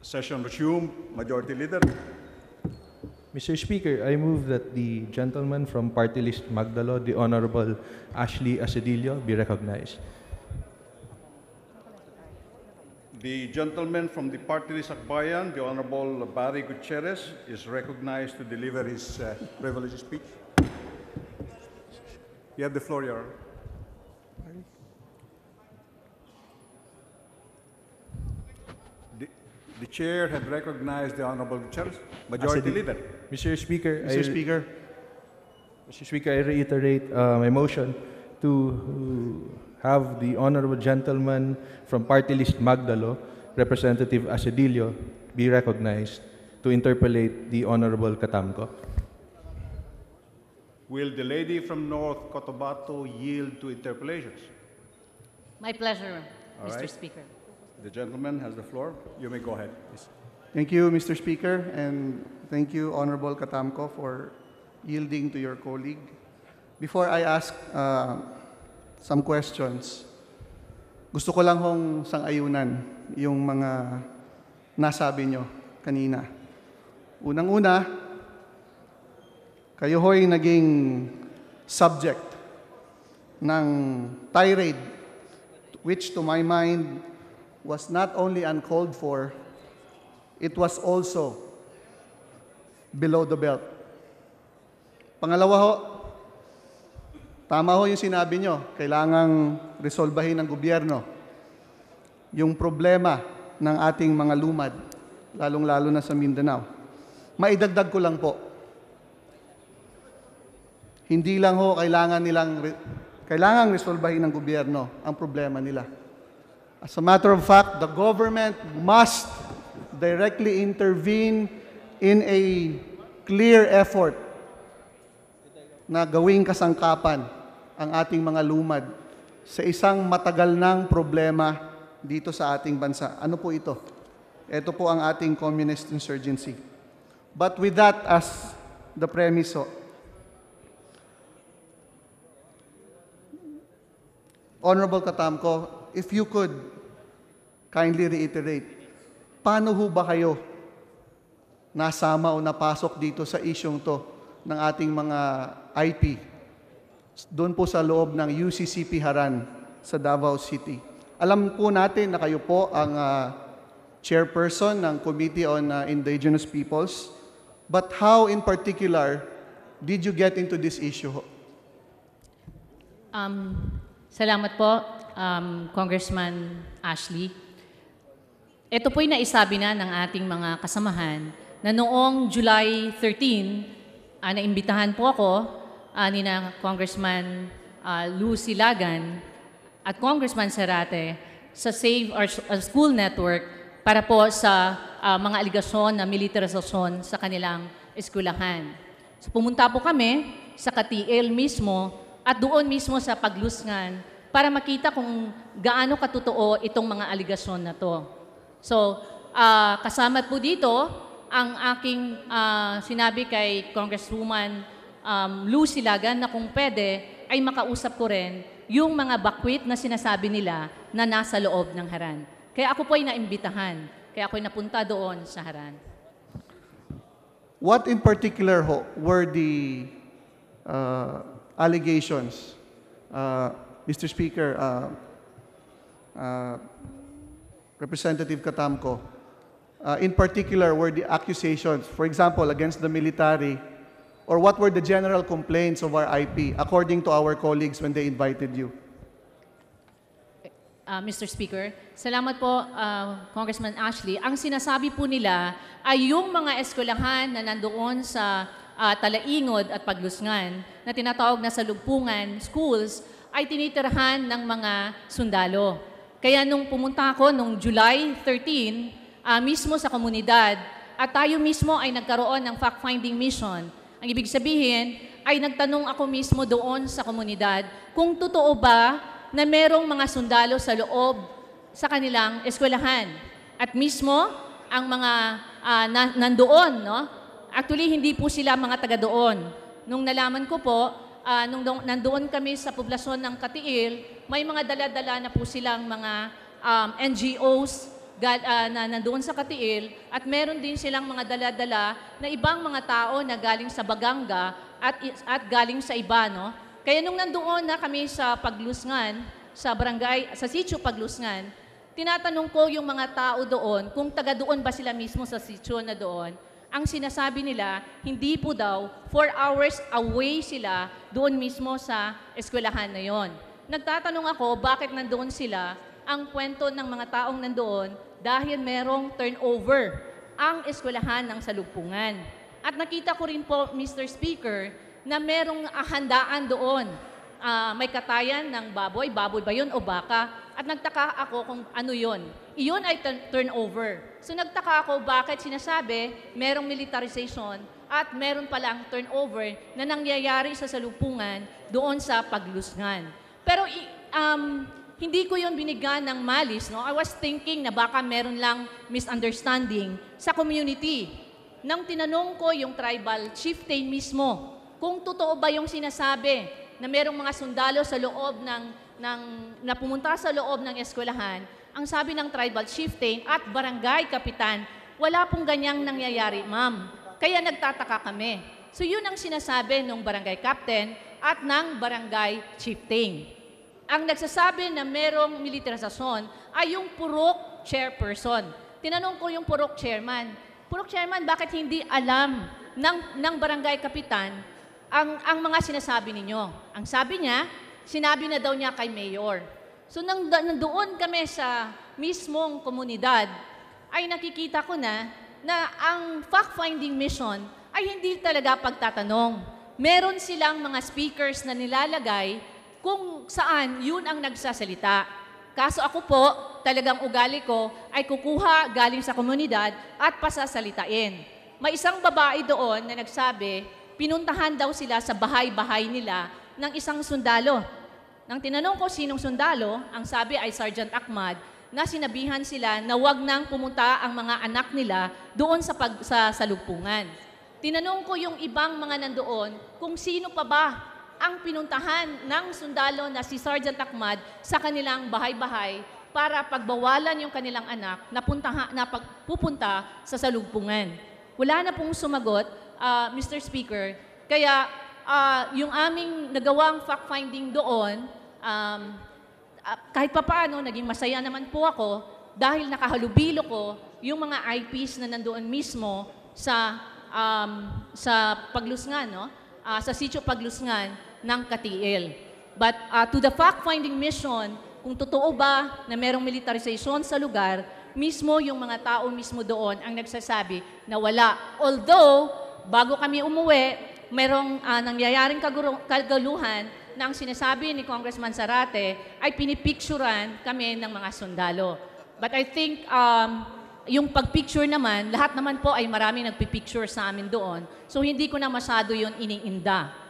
Session resumed. Majority Leader. Mr. Speaker, I move that the gentleman from Party List Magdalo, the Honorable Ashley Asedillo, be recognized. The gentleman from the Party List Akbayan, the Honorable Barry Gutierrez, is recognized to deliver his privileged speech. You have the floor, Your Honor. The chair had recognized the Honorable Gutierrez, Majority Leader. Mr. Speaker, Mr. Speaker, I reiterate my motion to have the Honorable Gentleman from Party List Magdalo, Representative Asedillo, be recognized to interpellate the Honorable Katamco. Will the lady from North Cotabato yield to interpellations? My pleasure, All Mr. right. Speaker. The gentleman has the floor. You may go ahead, please. thank you, Mr. Speaker, and thank you, Honorable Katamco, for yielding to your colleague. Before I ask some questions, gusto ko lang hong sang-ayunan yung mga nasabi nyo kanina. Unang-una, kayo ho'y naging subject ng tirade, which to my mind was not only uncalled for, it was also below the belt. Pangalawa ho, tama ho yung sinabi nyo, kailangang resolbahin ng gobyerno yung problema ng ating mga lumad, lalong-lalo na sa Mindanao. Maidagdag ko lang po, hindi lang ho kailangang resolbahin ng gobyerno ang problema nila. As a matter of fact, the government must directly intervene in a clear effort na gawing kasangkapan ang ating mga lumad sa isang matagal ng problema dito sa ating bansa. Ano po ito? Ito po ang ating communist insurgency. But with that as the premise, Honorable Katamco, if you could kindly reiterate, paano ho ba kayo nasama o napasok dito sa isyong to ng ating mga IP doon po sa loob ng UCCP Haran sa Davao City? Alam po natin na kayo po ang chairperson ng Committee on Indigenous Peoples, but how in particular did you get into this issue? Salamat po, Congressman Ashley. Ito po'y naisabi na ng ating mga kasamahan na noong July 13, naimbitahan po ako ni na Congressman Lou Silagan at Congressman Serate sa Save Our School Network para po sa mga aligasyon na militarisasyon sa kanilang eskwelahan. So, pumunta po kami sa Katiil mismo at doon mismo sa Paglusngan para makita kung gaano katotoo itong mga aligasyon na to. So, kasama po dito ang aking sinabi kay Congresswoman Lou Silagan na kung pwede ay makausap ko rin yung mga bakwit na sinasabi nila na nasa loob ng Haran. Kaya ako po ay naimbitahan. Kaya ako ay napunta doon sa Haran. What in particular were the allegations, Mr. Speaker, Representative Katamco, in particular were the accusations, for example, against the military, or what were the general complaints of our IP, according to our colleagues when they invited you? Mr. Speaker, salamat po, Congressman Ashley. Ang sinasabi po nila ay yung mga eskwelahan na nandoon sa Talaingod at Paglusngan na tinatawag na salugpungan schools ay tinitirahan ng mga sundalo. Kaya nung pumunta ako nung July 13, mismo sa komunidad, at tayo mismo ay nagkaroon ng fact-finding mission. Ang ibig sabihin ay nagtanong ako mismo doon sa komunidad kung totoo ba na merong mga sundalo sa loob sa kanilang eskwelahan. At mismo ang mga nandoon, no? Actually, hindi po sila mga taga doon. Nung nalaman ko po, nung nandoon kami sa poblasyon ng Katiil, may mga dala-dala na po silang mga NGOs na nandoon sa Katiil at meron din silang mga dala-dala na ibang mga tao na galing sa Baganga at galing sa iba, no? Kaya nung nandoon na kami sa Paglusngan, sa barangay, sa sitio Paglusngan, tinatanong ko yung mga tao doon kung taga doon ba sila mismo sa sitio na doon. Ang sinasabi nila, hindi po daw, 4 hours away sila doon mismo sa eskwelahan na yon. Nagtatanong ako, bakit nandoon sila? Ang kwento ng mga taong nandoon, dahil merong turnover ang eskwelahan ng Salugpungan. At nakita ko rin po, Mr. Speaker, na merong handaan doon. May katayan ng baboy ba yun o baka? At nagtaka ako kung ano yun. Iyon ay turnover. So nagtaka ako bakit sinasabi merong militarization at meron palang turnover na nangyayari sa Salugpungan doon sa Paglusngan. Pero hindi ko yun binigyan ng malis. No? I was thinking na baka meron lang misunderstanding sa community. Nang tinanong ko yung tribal chieftain mismo, kung totoo ba yung sinasabi na merong mga sundalo sa loob na pumunta sa loob ng eskwelahan, ang sabi ng tribal chieftain at barangay kapitan, wala pong ganyang nangyayari, ma'am. Kaya nagtataka kami. So yun ang sinasabi ng barangay captain at ng barangay chieftain. Ang nagsasabi na merong militarisasyon ay yung Purok chairperson. Tinanong ko yung Purok chairman, bakit hindi alam ng barangay kapitan ang mga sinasabi ninyo? Ang sabi niya, sinabi na daw niya kay mayor. So nandoon kami sa mismong komunidad, ay nakikita ko na ang fact-finding mission ay hindi talaga pagtatanong. Meron silang mga speakers na nilalagay kung saan yun ang nagsasalita. Kaso ako po, talagang ugali ko ay kukuha galing sa komunidad at pasasalitain. May isang babae doon na nagsabi, pinuntahan daw sila sa bahay-bahay nila ng isang sundalo. Nang tinanong ko sinong sundalo, ang sabi ay Sergeant Ahmad, na sinabihan sila na wag nang pumunta ang mga anak nila doon sa Salugpungan. Tinanong ko yung ibang mga nandoon kung sino pa ba ang pinuntahan ng sundalo na si Sergeant Ahmad sa kanilang bahay-bahay para pagbawalan yung kanilang anak na pupunta sa Salugpungan. Wala na pong sumagot, Mr. Speaker. Kaya yung aming nagawang fact-finding doon, kahit papaano, naging masaya naman po ako dahil nakahalubilo ko yung mga IPs na nandoon mismo sa Paglusngan, no? Sa sitio Paglusngan ng Katiil. But to the fact-finding mission, kung totoo ba na merong militarization sa lugar, mismo yung mga tao mismo doon ang nagsasabi na wala. Although, bago kami umuwi, merong nangyayaring kagaluhan na ang sinasabi ni Congressman Zarate ay pinipicturan kami ng mga sundalo. But I think yung pagpicture naman, lahat naman po ay marami nagpipicture sa amin doon. So hindi ko na masyado yun iniinda.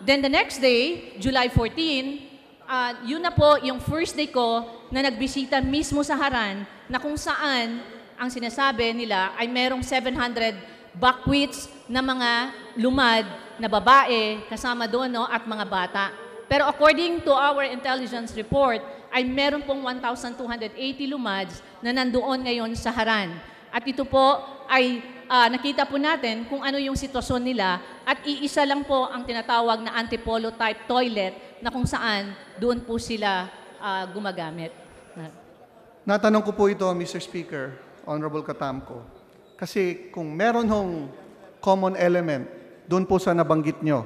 Then the next day, July 14, yun na po yung first day ko na nagbisita mismo sa Haran na kung saan ang sinasabi nila ay merong 700 buckwheats na mga lumad na babae kasama doon, no, at mga bata. Pero according to our intelligence report, ay meron pong 1,280 lumads na nandoon ngayon sa Haran. At ito po ay nakita po natin kung ano yung sitwasyon nila at iisa lang po ang tinatawag na antipolo type toilet na kung saan doon po sila gumagamit. Natanong ko po ito, Mr. Speaker, Honorable Katamco, kasi kung meron hong common element doon po sa nabanggit nyo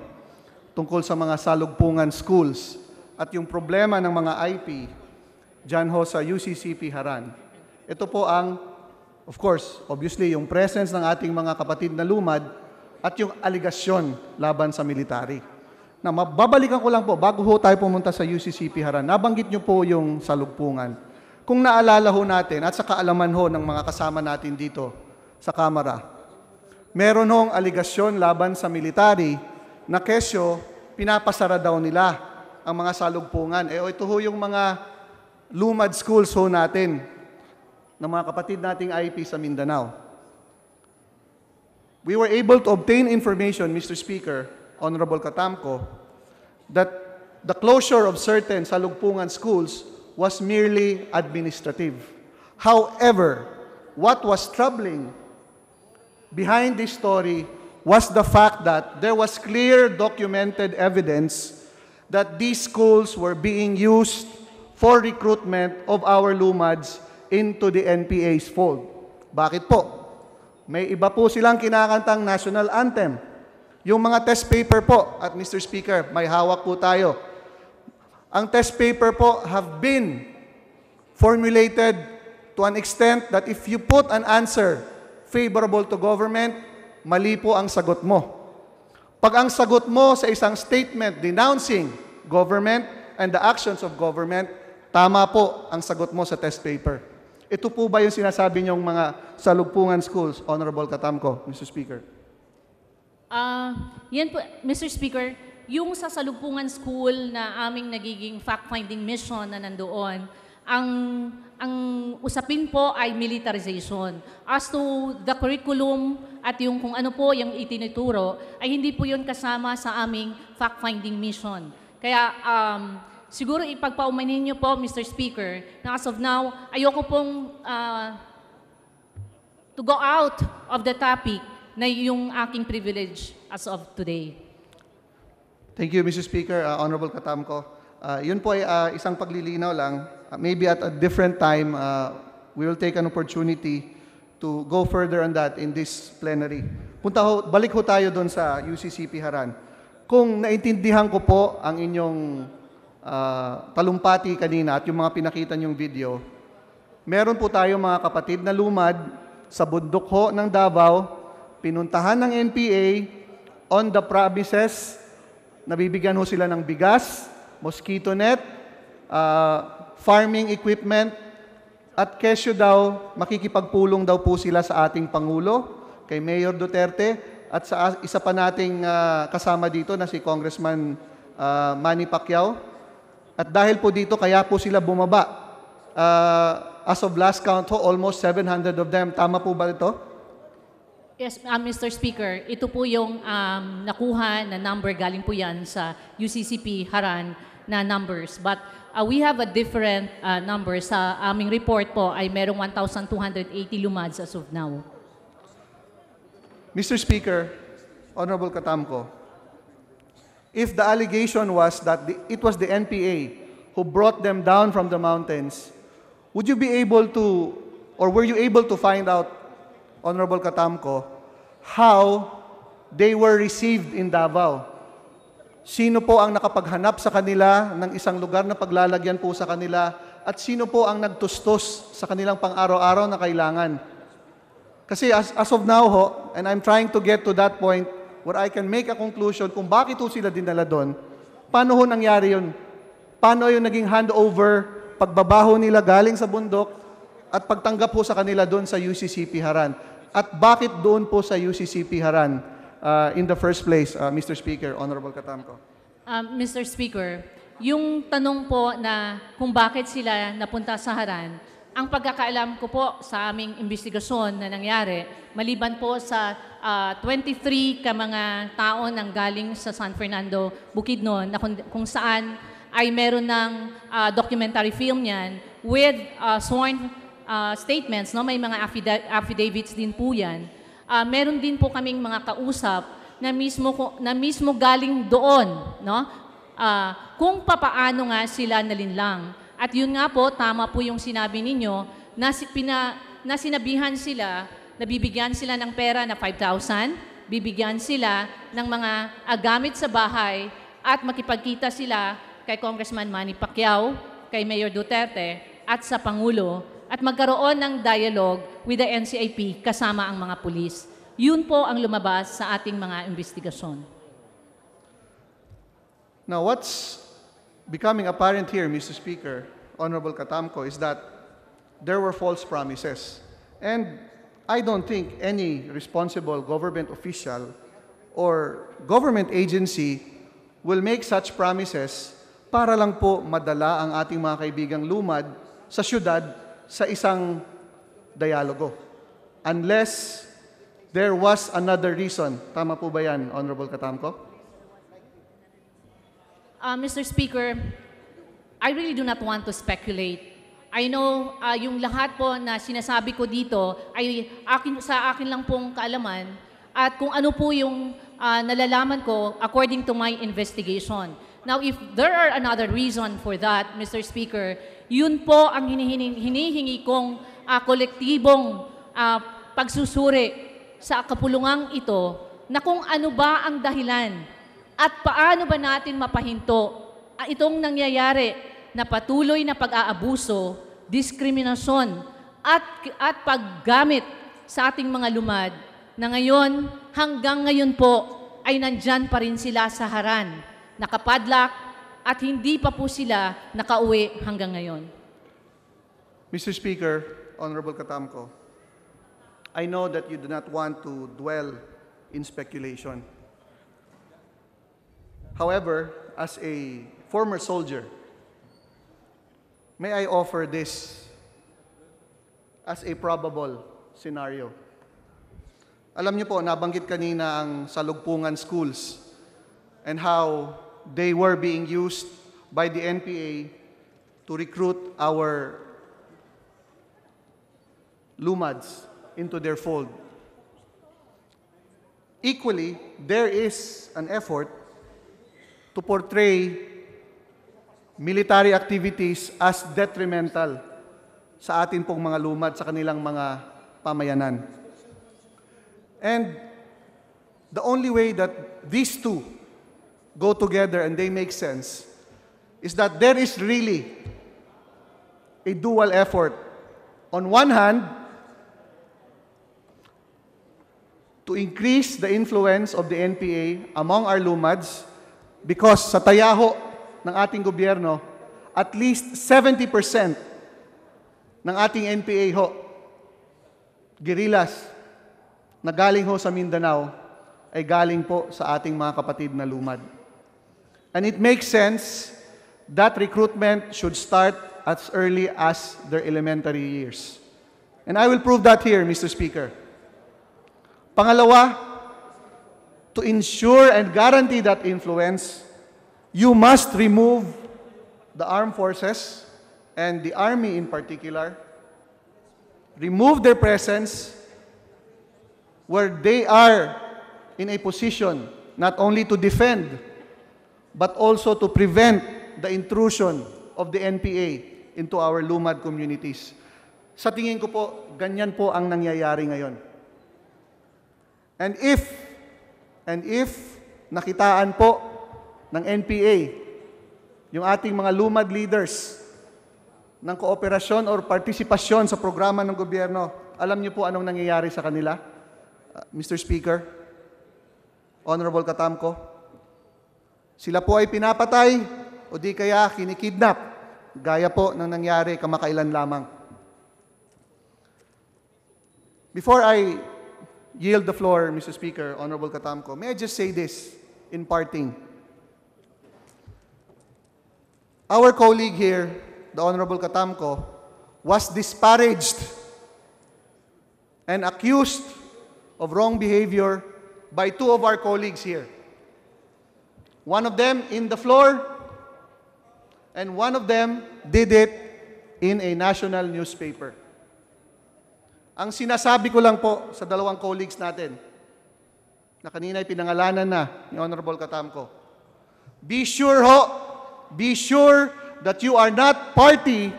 tungkol sa mga salugpungan schools at yung problema ng mga IP dyan ho sa UCCP Haran, ito po ang, of course, obviously, yung presence ng ating mga kapatid na lumad at yung aligasyon laban sa military. Na mababalikan ko lang po, bago ho tayo pumunta sa UCCP Haran, nabanggit nyo po yung salugpungan. Kung naalala ho natin at sa kaalaman ho ng mga kasama natin dito sa Kamara, meron hong aligasyon laban sa military na kesyo pinapasara daw nila ang mga salugpungan. Ito ho yung mga lumad schools ho natin ng mga kapatid nating IP sa Mindanao. We were able to obtain information, Mr. Speaker, Honorable Katamco, that the closure of certain salugpungan schools was merely administrative. However, what was troubling behind this story was the fact that there was clear documented evidence that these schools were being used for recruitment of our lumads into the NPA's fold. Bakit po? May iba po silang kinakantang national anthem. Yung mga test paper po, at Mr. Speaker, may hawak po tayo. Ang test paper po have been formulated to an extent that if you put an answer favorable to government, mali po ang sagot mo. Pag ang sagot mo sa isang statement denouncing government and the actions of government, tama po ang sagot mo sa test paper. Ito po ba yung sinasabi niyong mga salugpungan schools, Honorable Katamco, Mr. Speaker? Yan po, Mr. Speaker, yung sa Salugpungan School na aming nagiging fact-finding mission na nandoon, ang usapin po ay militarization. As to the curriculum at yung kung ano po yung itinuturo, ay hindi po yun kasama sa aming fact-finding mission. Kaya siguro ipagpaumanin niyo po, Mr. Speaker, na as of now, ayoko pong to go out of the topic na yung aking privilege as of today. Thank you, Mr. Speaker. Honorable Katamco. Yun po ay isang paglilinaw lang. Maybe at a different time, we will take an opportunity to go further on that in this plenary. Balik ho tayo doon sa UCCP Haran. Kung naintindihan ko po ang inyong talumpati kanina at yung mga pinakita niyong video, meron po tayo mga kapatid na lumad sa bundok ho ng Davao, pinuntahan ng NPA on the premises, nabibigyan ho sila ng bigas, mosquito net, farming equipment, at kesyo daw, makikipagpulong daw po sila sa ating Pangulo, kay Mayor Duterte, at sa isa pa nating kasama dito na si Congressman Manny Pacquiao. At dahil po dito, kaya po sila bumaba. As of last count ho, almost 700 of them. Tama po ba ito? Yes, Mr. Speaker, ito po yung nakuha na number, galing po yan sa UCCP Haran na numbers. But we have a different number. Sa aming report po ay merong 1,280 lumads as of now. Mr. Speaker, Honorable Katamco, if the allegation was that it was the NPA who brought them down from the mountains, would you be able to, or were you able to find out, Honorable Katamco, how they were received in Davao? Sino po ang nakapaghanap sa kanila ng isang lugar na paglalagyan po sa kanila? At sino po ang nagtustos sa kanilang pang-araw-araw na kailangan? Kasi as of now ho, and I'm trying to get to that point where I can make a conclusion kung bakit ho sila dinala doon, paano ho nangyari yun? Paano yung naging handover, pagbabaho nila galing sa bundok, at pagtanggap po sa kanila doon sa UCCP Haran? At bakit doon po sa UCCP Haran in the first place, Mr. Speaker, Honorable Katamco? Mr. Speaker, yung tanong po na kung bakit sila napunta sa Haran, ang pagkakaalam ko po sa aming investigasyon na nangyari, maliban po sa 23 ka mga tao nang galing sa San Fernando, Bukidnon, na kung saan ay meron ng documentary film yan with sworn statements, no? May mga affidavits din po yan. Meron din po kaming mga kausap na mismo galing doon, no? Kung papaano nga sila nalinlang. At yun nga po, tama po yung sinabi ninyo na sinabihan sila, nabibigyan sila ng pera na 5,000, bibigyan sila ng mga gamit sa bahay at makipagkita sila kay Congressman Manny Pacquiao, kay Mayor Duterte at sa Pangulo at magkaroon ng dialogue with the NCIP kasama ang mga pulis. Yun po ang lumabas sa ating mga investigasyon. Now, what's becoming apparent here, Mr. Speaker, Honorable Katamco, is that there were false promises. And I don't think any responsible government official or government agency will make such promises para lang po madala ang ating mga kaibigang lumad sa syudad sa isang dialogo. Unless there was another reason. Tama po ba yan, Honorable Katamco? Mr. Speaker, I really do not want to speculate. I know yung lahat po na sinasabi ko dito ay sa akin lang pong kaalaman at kung ano po yung nalalaman ko according to my investigation. Now, if there are another reason for that, Mr. Speaker, yun po ang hinihingi kong kolektibong pagsusuri sa kapulungang ito na kung ano ba ang dahilan at paano ba natin mapahinto itong nangyayari na patuloy na pag-aabuso, diskriminasyon at paggamit sa ating mga lumad na ngayon, hanggang ngayon po ay nandyan pa rin sila sa Haran, nakapadlak at hindi pa po sila nakauwi hanggang ngayon. Mr. Speaker, Honorable Katamco, I know that you do not want to dwell in speculation. However, as a former soldier, may I offer this as a probable scenario. Alam niyo po, nabanggit kanina ang salugpungan schools and how they were being used by the NPA to recruit our lumads into their fold. Equally, there is an effort to portray military activities as detrimental sa atin pong mga lumad, sa kanilang mga pamayanan. And the only way that these two go together and they make sense is that there is really a dual effort. On one hand, to increase the influence of the NPA among our lumads because sa tayaho ng ating gobyerno, at least 70% ng ating NPA ho, guerrillas, na galing ho sa Mindanao, ay galing po sa ating mga kapatid na lumad. And it makes sense that recruitment should start as early as their elementary years. And I will prove that here, Mr. Speaker. Pangalawa, to ensure and guarantee that influence, you must remove the armed forces and the army in particular, remove their presence where they are in a position not only to defend but also to prevent the intrusion of the NPA into our lumad communities. Sa tingin ko po, ganyan po ang nangyayari ngayon. And if nakitaan po ng NPA yung ating mga lumad leaders ng kooperasyon or partisipasyon sa programa ng gobyerno, alam niyo po anong nangyayari sa kanila? Mr. Speaker, Honorable Katamco, sila po ay pinapatay o di kaya kinikidnap, gaya po ng nangyari kamakailan lamang. Before I yield the floor, Mr. Speaker, Honorable Katamco, may I just say this in parting. Our colleague here, the Honorable Katamco, was disparaged and accused of wrong behavior by two of our colleagues here. One of them in the floor, and one of them did it in a national newspaper. Ang sinasabi ko lang po sa dalawang colleagues natin, na kanina ay pinangalanan na ni Honorable Katamco, be sure that you are not party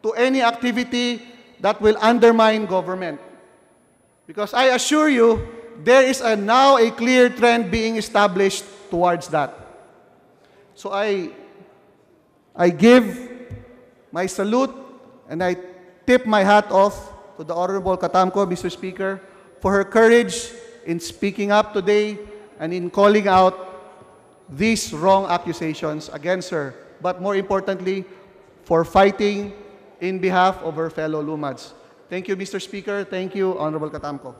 to any activity that will undermine government. Because I assure you, there is now a clear trend being established towards that. So I give my salute and I tip my hat off to the Honorable Katamco, Mr. Speaker, for her courage in speaking up today and in calling out these wrong accusations against her, but more importantly, for fighting in behalf of her fellow Lumads. Thank you, Mr. Speaker. Thank you, Honorable Katamco.